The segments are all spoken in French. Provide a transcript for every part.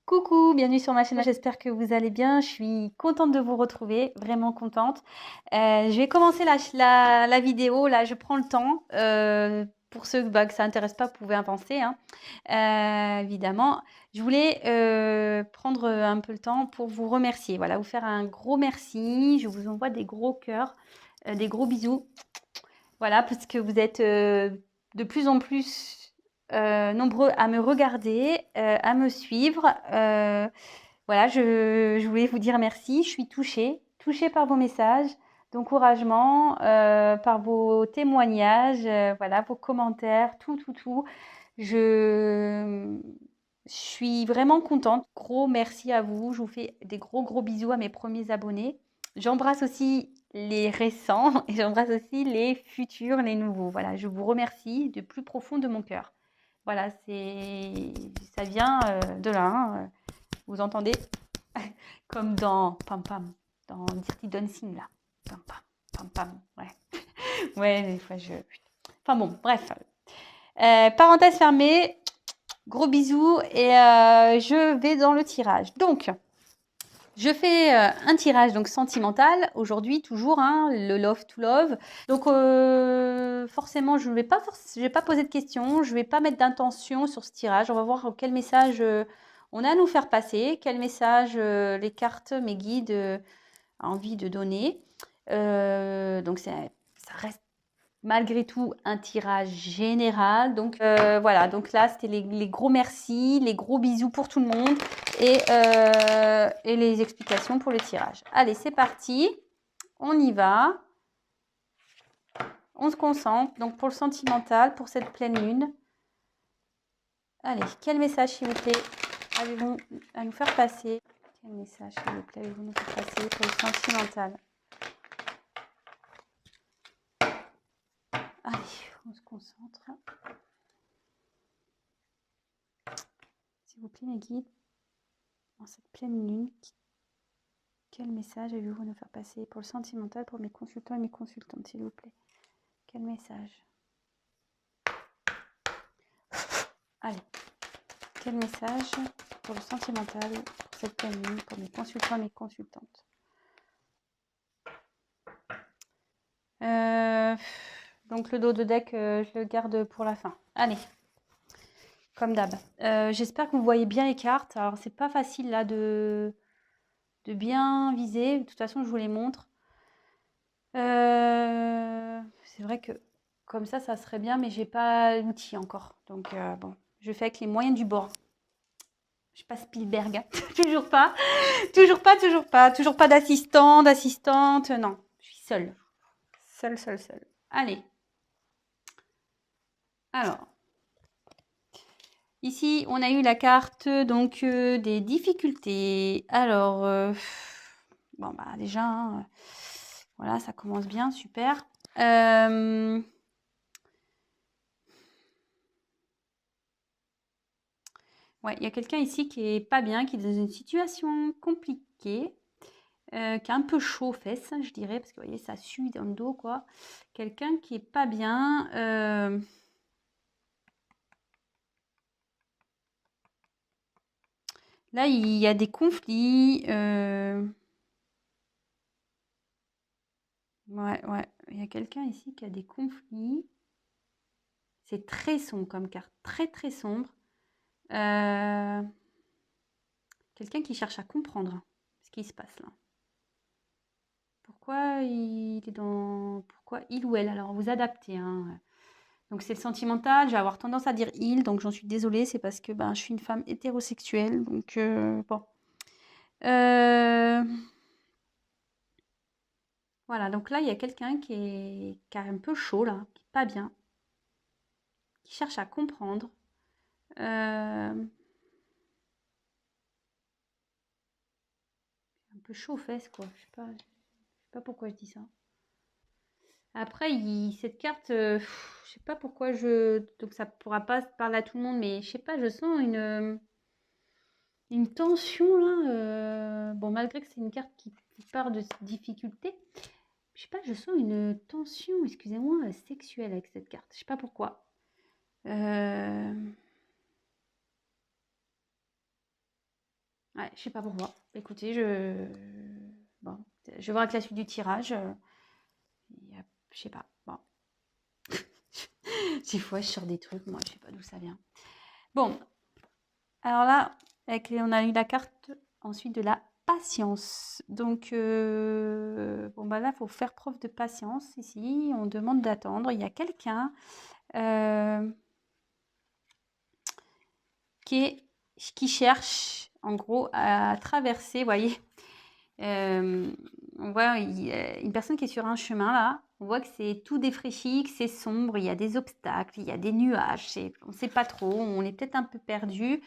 Coucou, bienvenue sur ma chaîne, j'espère que vous allez bien. Je suis contente de vous retrouver, vraiment contente. Je vais commencer la vidéo, là je prends le temps. Pour ceux que ça n'intéresse pas, vous pouvez avancer, hein. Évidemment. Je voulais prendre un peu le temps pour vous remercier, voilà, vous faire un gros merci. Je vous envoie des gros cœurs, des gros bisous. Voilà, parce que vous êtes de plus en plus nombreux à me regarder, à me suivre. Voilà, je voulais vous dire merci. Je suis touchée par vos messages d'encouragement, par vos témoignages, voilà, vos commentaires, tout. Je suis vraiment contente. Gros merci à vous. Je vous fais des gros bisous à mes premiers abonnés. J'embrasse aussi les récents et j'embrasse aussi les futurs, les nouveaux. Voilà, je vous remercie du plus profond de mon cœur. Voilà, ça vient de là, hein. Vous entendez comme dans Pam Pam, dans Dirty Dancing là. Pam Pam, ouais. Ouais, des fois Enfin bon, bref. Parenthèse fermée. Gros bisous et je vais dans le tirage. Donc, je fais un tirage donc sentimental aujourd'hui toujours, hein, le love to love. Donc forcément je vais pas poser de questions, je vais pas mettre d'intention sur ce tirage. On va voir quel message on a à nous faire passer, quel message les cartes, mes guides ont envie de donner. Donc ça reste malgré tout un tirage général. Donc voilà, donc là c'était les gros merci, les gros bisous pour tout le monde et les explications pour le tirage. Allez, c'est parti, on y va, on se concentre. Donc pour le sentimental, pour cette pleine lune, allez, quel message s'il vous plaît avez-vous à nous faire passer? Quel message s'il vous plaît avez-vous à nous faire passer pour le sentimental? Allez, on se concentre. S'il vous plaît, mes guides, en cette pleine lune, quel message avez-vous à nous faire passer pour le sentimental, pour mes consultants et mes consultantes, s'il vous plaît? Quel message? Allez, quel message pour le sentimental, pour cette pleine lune, pour mes consultants et mes consultantes? Donc le dos de deck, je le garde pour la fin. Allez, comme d'hab. J'espère que vous voyez bien les cartes. Alors c'est pas facile là de bien viser. De toute façon, je vous les montre. C'est vrai que comme ça serait bien, mais j'ai pas l'outil encore. Donc bon, je fais avec les moyens du bord. Je suis pas Spielberg, hein. Toujours pas, toujours pas d'assistant, d'assistante, non. Je suis seule. Seule. Allez. Alors, ici, on a eu la carte donc des difficultés. Alors, bon bah déjà, hein, voilà, ça commence bien, super. Ouais, il y a quelqu'un ici qui est pas bien, qui est dans une situation compliquée, qui est un peu chaud aux fesses, je dirais, parce que vous voyez, ça sue dans le dos, quoi. Quelqu'un qui est pas bien. Là, il y a des conflits. Ouais, il y a quelqu'un ici qui a des conflits. C'est très sombre comme carte, très sombre. Quelqu'un qui cherche à comprendre ce qui se passe là. Pourquoi il ou elle? Alors, vous adaptez, hein. Donc, c'est le sentimental. Je vais avoir tendance à dire il, donc j'en suis désolée. C'est parce que je suis une femme hétérosexuelle. Donc, bon. Voilà, donc là, il y a quelqu'un qui est un peu chaud, là, qui est pas bien, qui cherche à comprendre. Un peu chaud aux fesses, quoi. Je sais pas pourquoi je dis ça. Après, cette carte, je sais pas pourquoi donc ça pourra pas parler à tout le monde, mais je sais pas, je sens une tension là. Bon, malgré que c'est une carte qui part de difficulté, je sais pas, je sens une tension, excusez-moi, sexuelle avec cette carte. Je sais pas pourquoi. Ouais, je sais pas pourquoi. Écoutez, bon, je vais voir avec la suite du tirage. Je sais pas. Bon. Des fois, je sors des trucs, moi, je sais pas d'où ça vient. Bon, alors là, on a eu la carte ensuite de la patience. Donc, bon, bah là, il faut faire preuve de patience ici. On demande d'attendre. Il y a quelqu'un qui cherche, en gros, à traverser, vous voyez. On voit une personne qui est sur un chemin là. On voit que c'est tout défraîchi, que c'est sombre, il y a des obstacles, il y a des nuages. On ne sait pas trop, on est peut-être un peu perdu.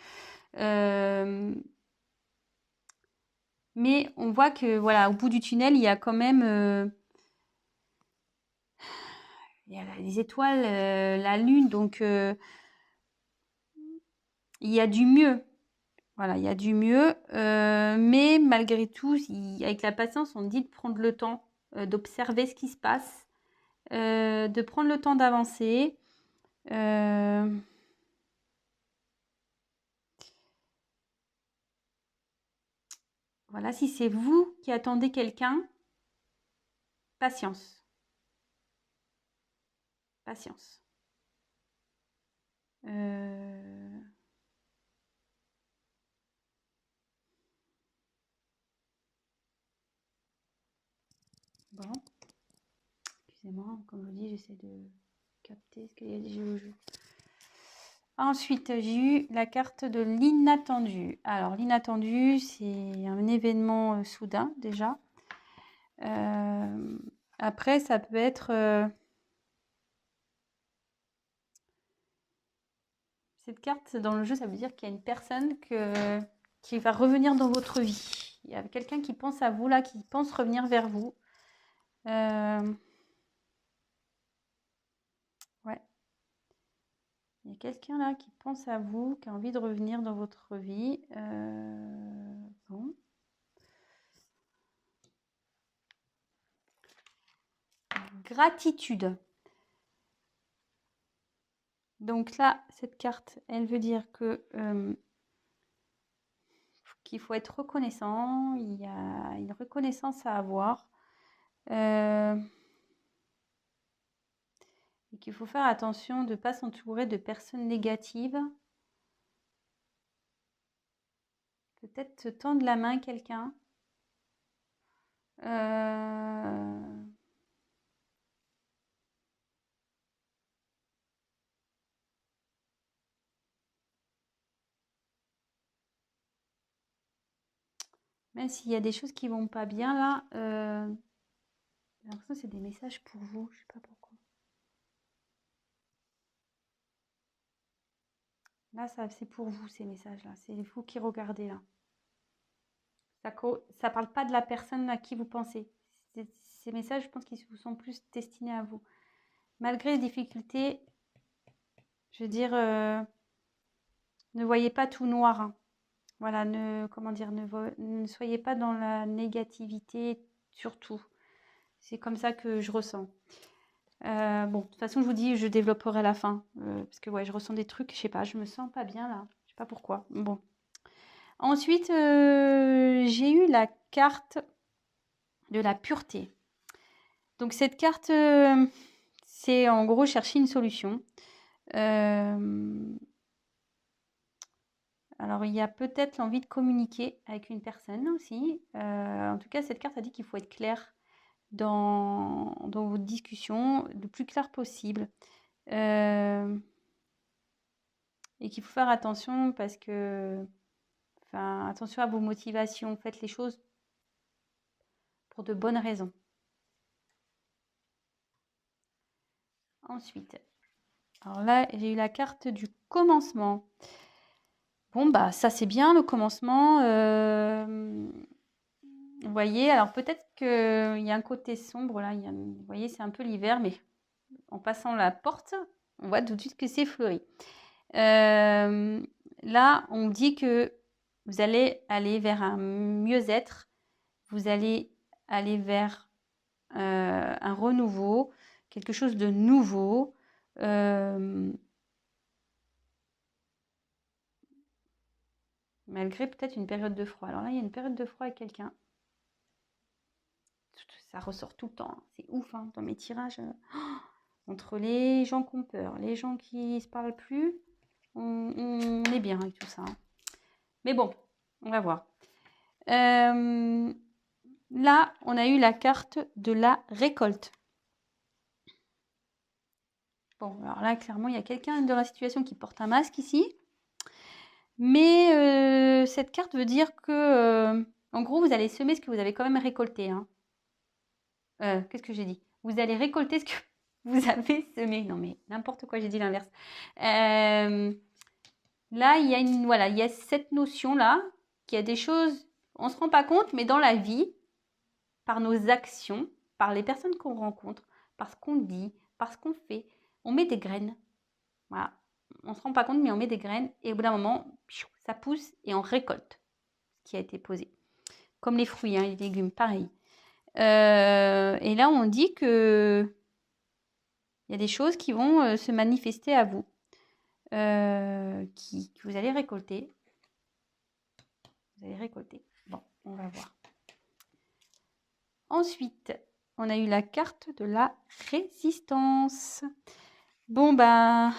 Mais on voit que voilà, au bout du tunnel, il y a quand même il y a les étoiles, la lune, donc il y a du mieux. Voilà, il y a du mieux, mais malgré tout, avec la patience, on dit de prendre le temps d'observer ce qui se passe, de prendre le temps d'avancer. Voilà, si c'est vous qui attendez quelqu'un, patience, patience. Bon, excusez-moi, comme je vous dis, j'essaie de capter ce qu'il y a des jeux. Ensuite, j'ai eu la carte de l'inattendu. Alors, l'inattendu, c'est un événement soudain déjà. Après, ça peut être... cette carte, dans le jeu, ça veut dire qu'il y a une personne qui va revenir dans votre vie. Il y a quelqu'un qui pense à vous, là, qui pense revenir vers vous. Ouais. Il y a quelqu'un là qui pense à vous, qui a envie de revenir dans votre vie. Bon. Gratitude. Donc là, cette carte, elle veut dire que qu'il faut être reconnaissant. Il y a une reconnaissance à avoir. Et qu'il faut faire attention de ne pas s'entourer de personnes négatives. Peut-être tendre la main à quelqu'un. Même s'il y a des choses qui vont pas bien là, j'ai l'impression que c'est des messages pour vous, je sais pas pourquoi. Là, c'est pour vous ces messages-là, c'est vous qui regardez là. Ça parle pas de la personne à qui vous pensez. Ces messages, je pense qu'ils vous sont plus destinés à vous. Malgré les difficultés, je veux dire, ne voyez pas tout noir, hein. Voilà, comment dire, ne soyez pas dans la négativité, surtout. C'est comme ça que je ressens. Bon, de toute façon, je vous dis, je développerai à la fin. Parce que ouais, je ressens des trucs, je sais pas, je me sens pas bien là. Je sais pas pourquoi. Bon. Ensuite, j'ai eu la carte de la pureté. Donc cette carte, c'est en gros chercher une solution. Alors il y a peut-être l'envie de communiquer avec une personne aussi. En tout cas, cette carte a dit qu'il faut être clair dans vos discussions, le plus clair possible. Et qu'il faut faire attention parce que, enfin, attention à vos motivations. Faites les choses pour de bonnes raisons. Ensuite, alors là, j'ai eu la carte du commencement. Bon, bah ça c'est bien le commencement. Vous voyez, alors peut-être qu'il y a un côté sombre là. Vous voyez, c'est un peu l'hiver, mais en passant la porte, on voit tout de suite que c'est fleuri. Là, on dit que vous allez aller vers un mieux-être. Vous allez aller vers un renouveau, quelque chose de nouveau. malgré peut-être une période de froid. Alors là, il y a une période de froid avec quelqu'un. Ça ressort tout le temps, hein. C'est ouf, hein, dans mes tirages. Entre les gens qui ont peur, les gens qui ne se parlent plus, on est bien avec tout ça, hein. Mais bon, on va voir. Là, on a eu la carte de la récolte. Bon, alors là, clairement, il y a quelqu'un dans la situation qui porte un masque ici. Mais cette carte veut dire que, en gros, vous allez semer ce que vous avez quand même récolté, hein. Qu'est-ce que j'ai dit? Vous allez récolter ce que vous avez semé. Non, mais n'importe quoi, j'ai dit l'inverse. Là, il y a voilà, il y a cette notion-là, qu'il y a des choses, on ne se rend pas compte, mais dans la vie, par nos actions, par les personnes qu'on rencontre, par ce qu'on dit, par ce qu'on fait, on met des graines. Voilà. On ne se rend pas compte, mais on met des graines et au bout d'un moment, ça pousse et on récolte ce qui a été posé. Comme les fruits, hein, les légumes, pareil. Et là, on dit que il y a des choses qui vont se manifester à vous, que vous allez récolter. Vous allez récolter. Bon, on va voir. Ensuite, on a eu la carte de la résistance. Bon, ben,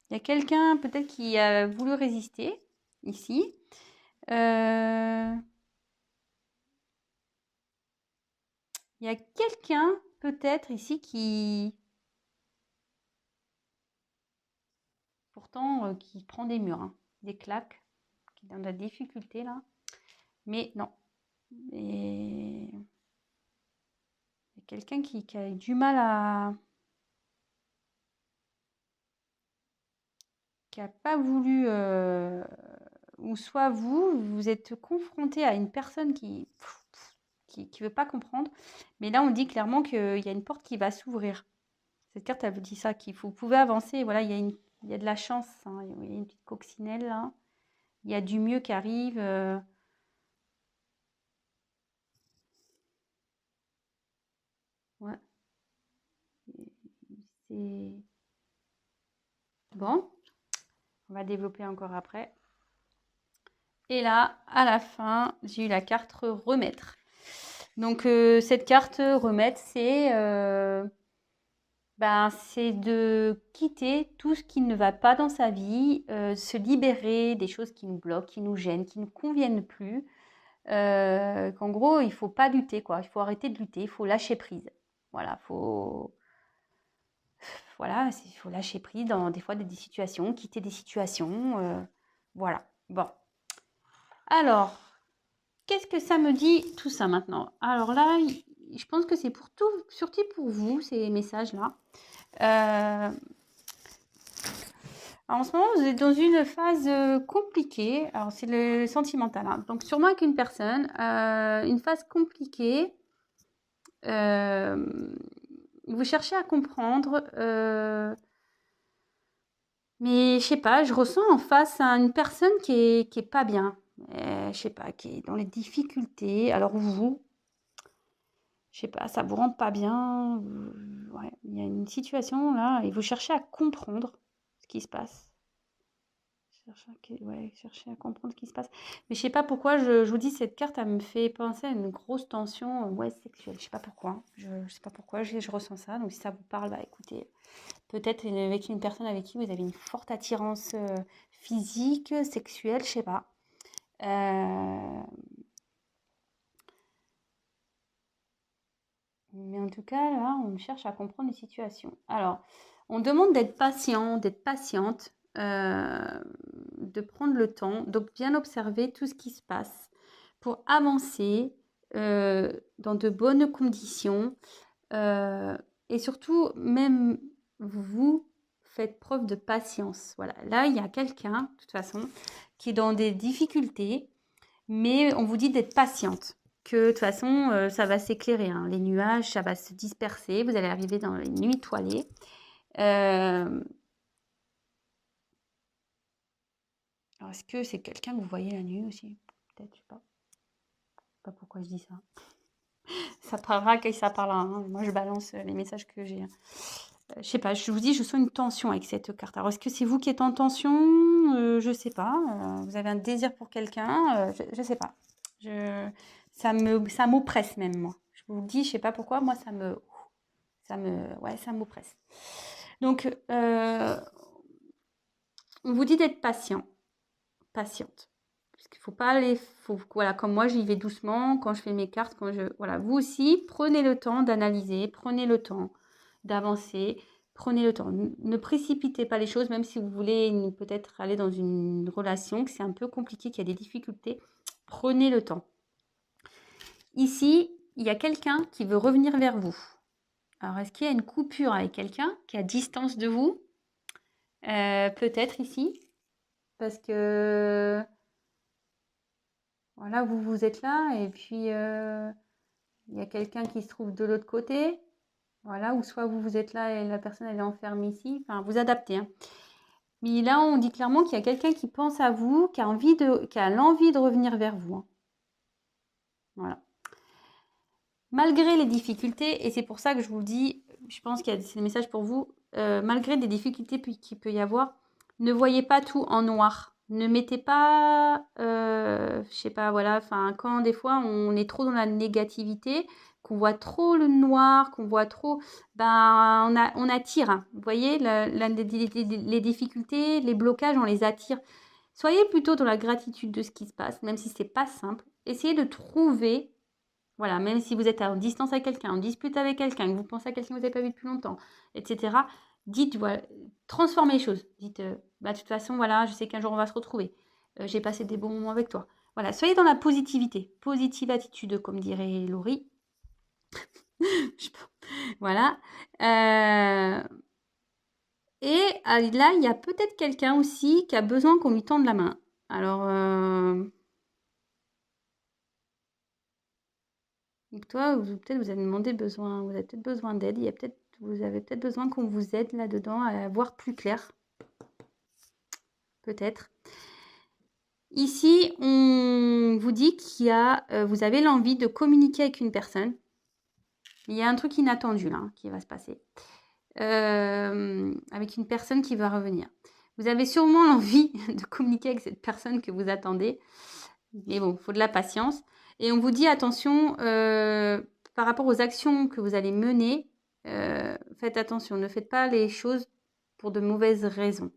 il y a quelqu'un peut-être qui a voulu résister ici. Il y a quelqu'un peut-être ici qui... Pourtant, qui prend des murs, hein, des claques, qui est dans de la difficulté là. Mais non. Et... il y a quelqu'un qui a du mal à... qui n'a pas voulu... ou soit vous êtes confronté à une personne qui veut pas comprendre. Mais là, on dit clairement qu'il y a une porte qui va s'ouvrir. Cette carte, elle vous dit ça, vous pouvez avancer. Voilà, il y a de la chance, hein. Il y a une petite coccinelle là. Il y a du mieux qui arrive. Ouais. C'est bon. On va développer encore après. Et là, à la fin, j'ai eu la carte remettre. Donc, cette carte remettre, c'est de quitter tout ce qui ne va pas dans sa vie, se libérer des choses qui nous bloquent, qui nous gênent, qui ne nous conviennent plus. Qu'en gros, il ne faut pas lutter, quoi. Il faut arrêter de lutter, il faut lâcher prise. Voilà, il faut lâcher prise dans des fois des situations, quitter des situations. Voilà. Bon. Alors, qu'est-ce que ça me dit tout ça maintenant? Alors là, je pense que c'est pour tout, surtout pour vous, ces messages-là. En ce moment, vous êtes dans une phase compliquée. Alors, c'est le sentimental, hein. Donc, sûrement avec une personne, une phase compliquée. Vous cherchez à comprendre, mais je sais pas, je ressens en face une personne qui est pas bien. Je sais pas, qui est dans les difficultés. Alors vous, je sais pas, ça vous rend pas bien. Ouais, il y a une situation là et vous cherchez à comprendre ce qui se passe. Chercher à comprendre ce qui se passe. Mais je sais pas pourquoi, je vous dis, cette carte, elle me fait penser à une grosse tension sexuelle. Je sais pas pourquoi. Je sais pas pourquoi, je ressens ça. Donc si ça vous parle, bah écoutez, peut-être avec une personne avec qui vous avez une forte attirance physique, sexuelle, je sais pas. Mais en tout cas, là, on cherche à comprendre les situations. Alors, on demande d'être patient, d'être patiente, de prendre le temps, donc bien observer tout ce qui se passe pour avancer dans de bonnes conditions. Et surtout, même vous faites preuve de patience. Voilà, là, il y a quelqu'un, de toute façon, qui est dans des difficultés, mais on vous dit d'être patiente. Que de toute façon, ça va s'éclairer, hein. Les nuages, ça va se disperser. Vous allez arriver dans les nuits étoilées. Alors, est-ce que c'est quelqu'un que vous voyez la nuit aussi? Peut-être, je sais pas. Je sais pas pourquoi je dis ça. Ça parlera quand ça parlera, hein. Moi, je balance les messages que j'ai. Je sais pas, je vous dis, je sens une tension avec cette carte. Alors, est-ce que c'est vous qui êtes en tension? je sais pas. Vous avez un désir pour quelqu'un, je sais pas. Ça m'oppresse même, moi. Je vous le dis, je sais pas pourquoi, moi, ouais, ça m'oppresse. Donc, on vous dit d'être patiente. Parce qu'il faut pas aller, voilà, comme moi, j'y vais doucement quand je fais mes cartes, voilà, vous aussi, prenez le temps d'analyser, prenez le temps d'avancer, prenez le temps. Ne précipitez pas les choses, même si vous voulez peut-être aller dans une relation, que c'est un peu compliqué, qu'il y a des difficultés, prenez le temps. Ici, il y a quelqu'un qui veut revenir vers vous. Alors, est-ce qu'il y a une coupure avec quelqu'un qui est à distance de vous? Peut-être ici, parce que voilà, vous êtes là et puis il y a quelqu'un qui se trouve de l'autre côté. Voilà, ou soit vous êtes là et la personne elle est enfermée ici. Enfin, vous adaptez. Hein. Mais là, on dit clairement qu'il y a quelqu'un qui pense à vous, qui a l'envie de revenir vers vous. Hein. Voilà. Malgré les difficultés, et c'est pour ça que je vous dis, je pense qu'il y a des messages pour vous, malgré des difficultés qu'il peut y avoir, ne voyez pas tout en noir. Ne mettez pas, je sais pas, voilà, enfin, quand des fois on est trop dans la négativité, qu'on voit trop le noir, qu'on voit trop, ben, on attire. Hein. Vous voyez, les difficultés, les blocages, on les attire. Soyez plutôt dans la gratitude de ce qui se passe, même si c'est pas simple. Essayez de trouver, voilà, même si vous êtes en distance avec quelqu'un, en dispute avec quelqu'un, que vous pensez à quelqu'un que vous n'avez pas vu depuis longtemps, etc. Dites, voilà, transformez les choses. Dites, bah, de toute façon, voilà, je sais qu'un jour on va se retrouver. J'ai passé des bons moments avec toi. Voilà, soyez dans la positivité. Positive attitude, comme dirait Laurie. Voilà. Et là, il y a peut-être quelqu'un aussi qui a besoin qu'on lui tende la main. Alors, donc toi, peut-être vous avez demandé besoin, vous avez peut-être besoin d'aide. Vous avez peut-être besoin qu'on vous aide là-dedans à voir plus clair. Peut-être. Ici, on vous dit vous avez l'envie de communiquer avec une personne. Il y a un truc inattendu là qui va se passer. Avec une personne qui va revenir. Vous avez sûrement l'envie de communiquer avec cette personne que vous attendez. Mais bon, il faut de la patience. Et on vous dit attention, par rapport aux actions que vous allez mener, faites attention. Ne faites pas les choses pour de mauvaises raisons.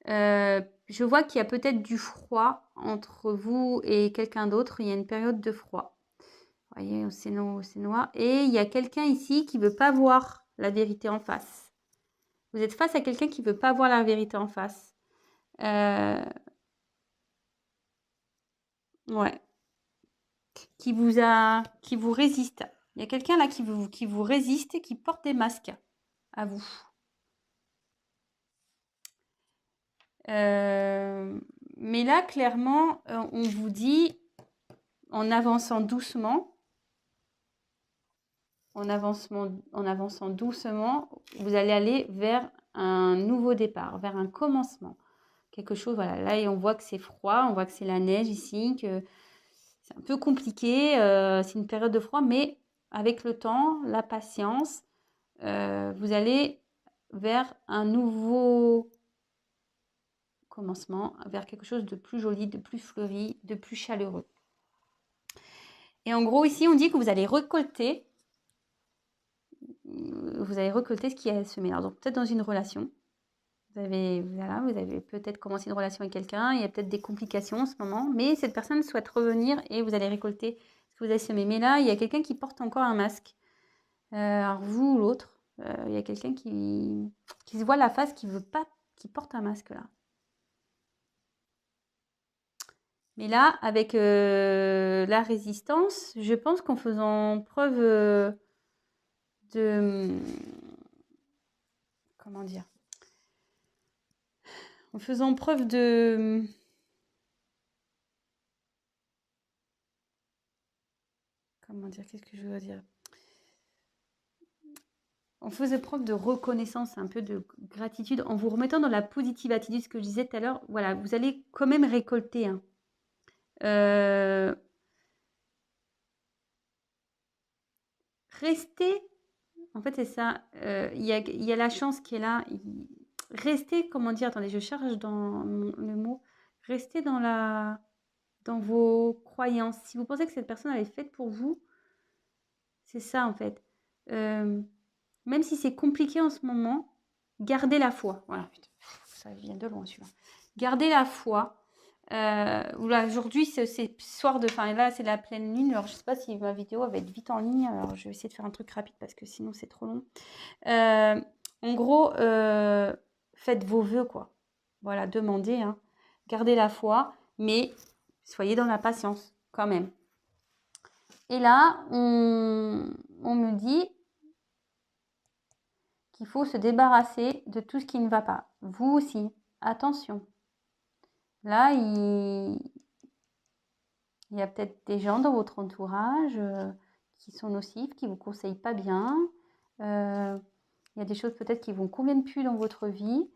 Je vois qu'il y a peut-être du froid entre vous et quelqu'un d'autre. Il y a une période de froid. Vous voyez, c'est noir. Et il y a quelqu'un ici qui ne veut pas voir la vérité en face. Vous êtes face à quelqu'un qui ne veut pas voir la vérité en face. Ouais. Qui vous résiste. Il y a quelqu'un là qui vous résiste et qui porte des masques à vous. Mais là, clairement, on vous dit, en avançant doucement, en avançant doucement, vous allez aller vers un nouveau départ, vers un commencement. Quelque chose, voilà. Là, et on voit que c'est froid, on voit que c'est la neige ici, que c'est un peu compliqué. C'est une période de froid, mais avec le temps, la patience, vous allez vers un nouveau commencement, vers quelque chose de plus joli, de plus fleuri, de plus chaleureux. Et en gros, ici, on dit que vous allez récolter ce qui est semé. Alors, donc, peut-être dans une relation. Vous avez peut-être commencé une relation avec quelqu'un, il y a peut-être des complications en ce moment, mais cette personne souhaite revenir et vous allez récolter ce que vous avez semé. Mais là, il y a quelqu'un qui porte encore un masque. Alors, vous ou l'autre, il y a quelqu'un qui se voit la face, qui veut pas, qui porte un masque là. Mais là, avec la résistance, je pense qu'en faisant preuve de... Comment dire? En faisant preuve de... Comment dire? Qu'est-ce que je veux dire? On faisait preuve de reconnaissance, un peu de gratitude, en vous remettant dans la positive attitude, ce que je disais tout à l'heure. Voilà, vous allez quand même récolter. Hein. Restez, en fait c'est ça, il y a la chance qui est là. restez, comment dire, attendez, je cherche dans le mot, restez dans vos croyances. Si vous pensez que cette personne elle est faite pour vous, c'est ça en fait. Même si c'est compliqué en ce moment, gardez la foi. Voilà, putain, ça vient de loin celui-là. Gardez la foi. Aujourd'hui, c'est soir de... Enfin, là, c'est la pleine lune. Alors, je sais pas si ma vidéo va être vite en ligne. Alors, je vais essayer de faire un truc rapide parce que sinon, c'est trop long. En gros, faites vos vœux, quoi. Voilà, demandez. Hein. Gardez la foi, mais soyez dans la patience, quand même. Et là, on me dit qu'il faut se débarrasser de tout ce qui ne va pas. Vous aussi, attention. Là, il y a peut-être des gens dans votre entourage qui sont nocifs, qui ne vous conseillent pas bien. Il y a des choses peut-être qui ne vous conviennent plus dans votre vie.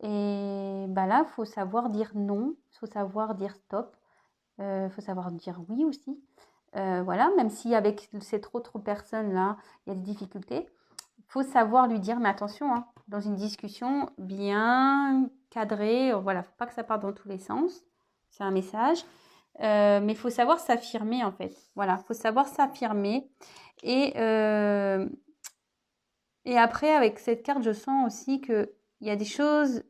Et bah là, il faut savoir dire non, il faut savoir dire stop, il faut savoir dire oui aussi. Voilà, même si avec cette autre personne-là, il y a des difficultés, il faut savoir lui dire, mais attention, hein, dans une discussion bien cadrée, voilà, il ne faut pas que ça parte dans tous les sens, c'est un message. Mais il faut savoir s'affirmer en fait. Voilà, il faut savoir s'affirmer. Et après, avec cette carte, je sens aussi qu'il y a des choses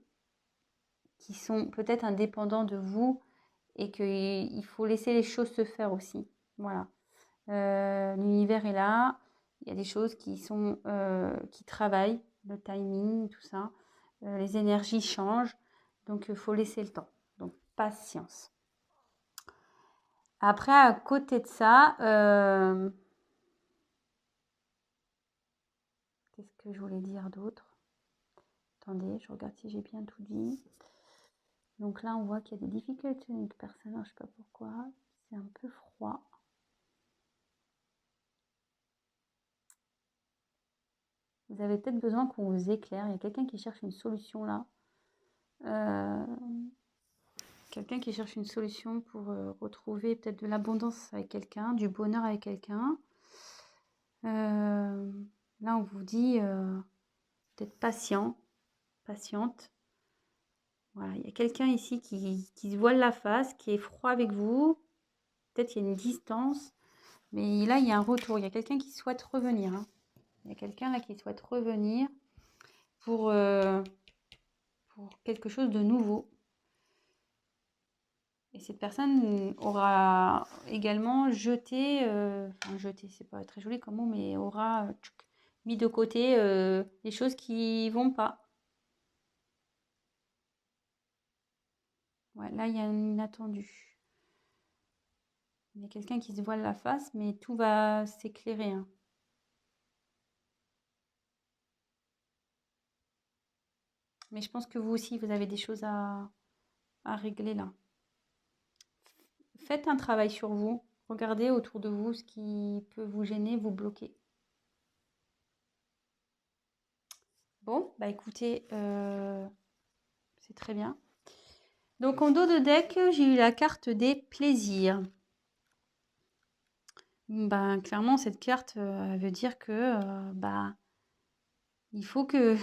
qui sont peut-être indépendantes de vous et qu'il faut laisser les choses se faire aussi. Voilà. L'univers est là. Il y a des choses qui sont qui travaillent, le timing, tout ça. Les énergies changent. Donc, il faut laisser le temps. Donc, patience. Après, à côté de ça, qu'est-ce que je voulais dire d'autre? Attendez, je regarde si j'ai bien tout dit. Donc là, on voit qu'il y a des difficultés avec personne, je ne sais pas pourquoi. C'est un peu froid. Vous avez peut-être besoin qu'on vous éclaire. Il y a quelqu'un qui cherche une solution là. Quelqu'un qui cherche une solution pour retrouver peut-être de l'abondance avec quelqu'un, du bonheur avec quelqu'un. Là, on vous dit d'être patient, patiente. Voilà, il y a quelqu'un ici qui se voile la face, qui est froid avec vous. Peut-être il y a une distance, mais là, il y a un retour. Il y a quelqu'un qui souhaite revenir. Hein. Il y a quelqu'un là qui souhaite revenir pour quelque chose de nouveau. Et cette personne aura également jeté, enfin jeté, c'est pas très joli comme mot, mais aura mis de côté les choses qui vont pas. Ouais, là, il y a un inattendu. Il y a quelqu'un qui se voile la face, mais tout va s'éclairer. Hein. Mais je pense que vous aussi, vous avez des choses à régler là. Faites un travail sur vous. Regardez autour de vous ce qui peut vous gêner, vous bloquer. Bon, bah écoutez, c'est très bien. Donc en dos de deck, j'ai eu la carte des plaisirs. Ben, clairement, cette carte elle veut dire que il faut que,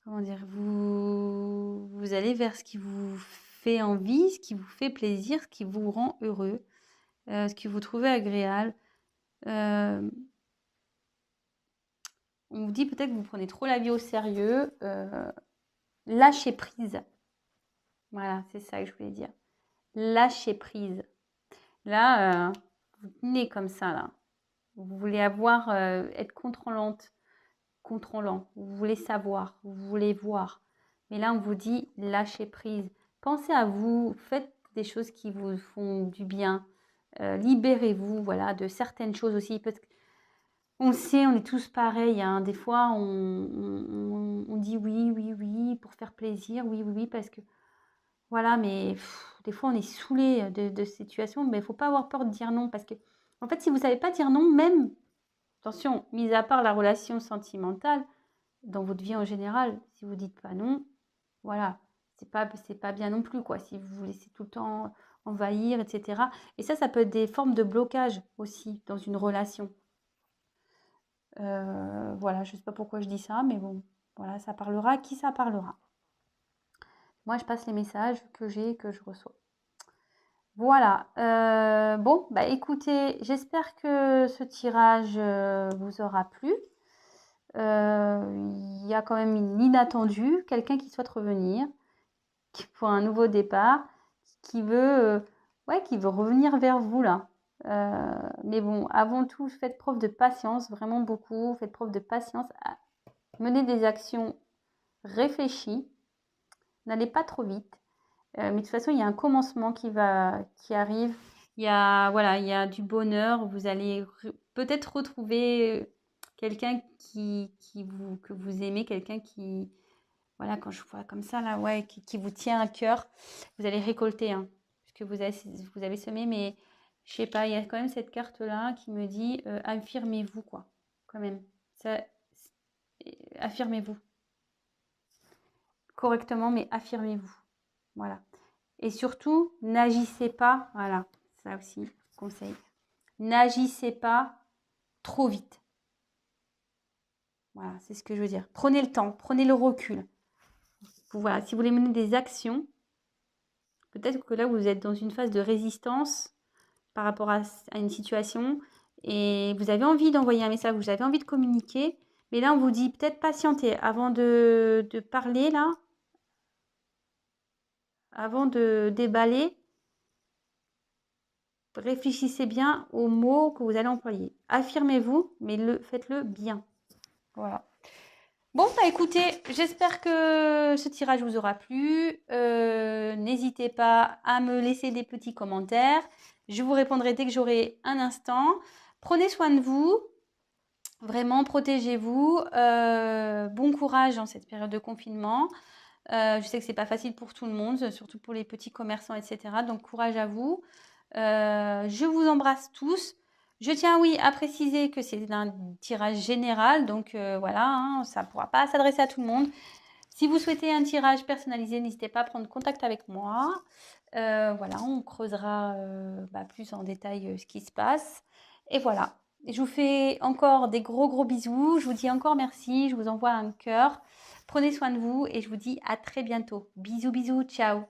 comment dire, vous allez vers ce qui vous fait envie, ce qui vous fait plaisir, ce qui vous rend heureux, ce que vous trouvez agréable. On vous dit peut-être que vous prenez trop la vie au sérieux. Lâchez prise. Voilà, c'est ça que je voulais dire. Lâchez prise. Là, vous tenez comme ça, là. Vous voulez être contrôlant. Vous voulez savoir, vous voulez voir. Mais là, on vous dit lâchez prise. Pensez à vous, faites des choses qui vous font du bien. Libérez-vous, voilà, de certaines choses aussi. Parce qu'on le sait, on est tous pareils. Hein. Des fois, on dit oui, pour faire plaisir, oui, parce que voilà, mais des fois, on est saoulé de situations, mais il ne faut pas avoir peur de dire non. Parce que, en fait, si vous ne savez pas dire non, même, attention, mis à part la relation sentimentale, dans votre vie en général, si vous ne dites pas non, voilà, c'est pas bien non plus, quoi. Si vous vous laissez tout le temps envahir, etc. Et ça peut être des formes de blocage aussi dans une relation. Voilà, je ne sais pas pourquoi je dis ça, mais bon. Voilà, ça parlera à qui ça parlera. Moi, je passe les messages que j'ai et que je reçois. Voilà. Bon, bah écoutez, j'espère que ce tirage vous aura plu. Il y a quand même une inattendue, quelqu'un qui souhaite revenir, pour un nouveau départ, qui veut, ouais, qui veut revenir vers vous là. Mais bon, avant tout, faites preuve de patience, vraiment beaucoup. Faites preuve de patience. Menez des actions réfléchies. N'allez pas trop vite. Mais de toute façon, il y a un commencement qui arrive. Il y a, voilà, il y a du bonheur. Vous allez peut-être retrouver quelqu'un que vous aimez, quelqu'un qui, voilà, quand je vois comme ça, là, ouais, qui vous tient à cœur, vous allez récolter, hein, puisque vous avez semé, mais je sais pas, il y a quand même cette carte-là qui me dit affirmez-vous, quoi, quand même. Ça, affirmez-vous correctement, mais affirmez-vous. Voilà. Et surtout, n'agissez pas, voilà, ça aussi, conseil, n'agissez pas trop vite. Voilà, c'est ce que je veux dire. Prenez le temps, prenez le recul. Voilà, si vous voulez mener des actions, peut-être que là, vous êtes dans une phase de résistance par rapport à une situation et vous avez envie d'envoyer un message, vous avez envie de communiquer, mais là, on vous dit peut-être patienter avant de parler, là, avant de déballer. Réfléchissez bien aux mots que vous allez employer. Affirmez-vous, mais faites-le bien. Voilà. Bon, bah écoutez, j'espère que ce tirage vous aura plu. N'hésitez pas à me laisser des petits commentaires. Je vous répondrai dès que j'aurai un instant. Prenez soin de vous. Vraiment, protégez-vous. Bon courage dans cette période de confinement. Je sais que c'est pas facile pour tout le monde, surtout pour les petits commerçants, etc. Donc, courage à vous. Je vous embrasse tous. Je tiens, oui, à préciser que c'est un tirage général, donc voilà, hein, ça ne pourra pas s'adresser à tout le monde. Si vous souhaitez un tirage personnalisé, n'hésitez pas à prendre contact avec moi. Voilà, on creusera plus en détail ce qui se passe. Et voilà, je vous fais encore des gros bisous. Je vous dis encore merci. Je vous envoie un cœur. Prenez soin de vous et je vous dis à très bientôt. Bisous, ciao.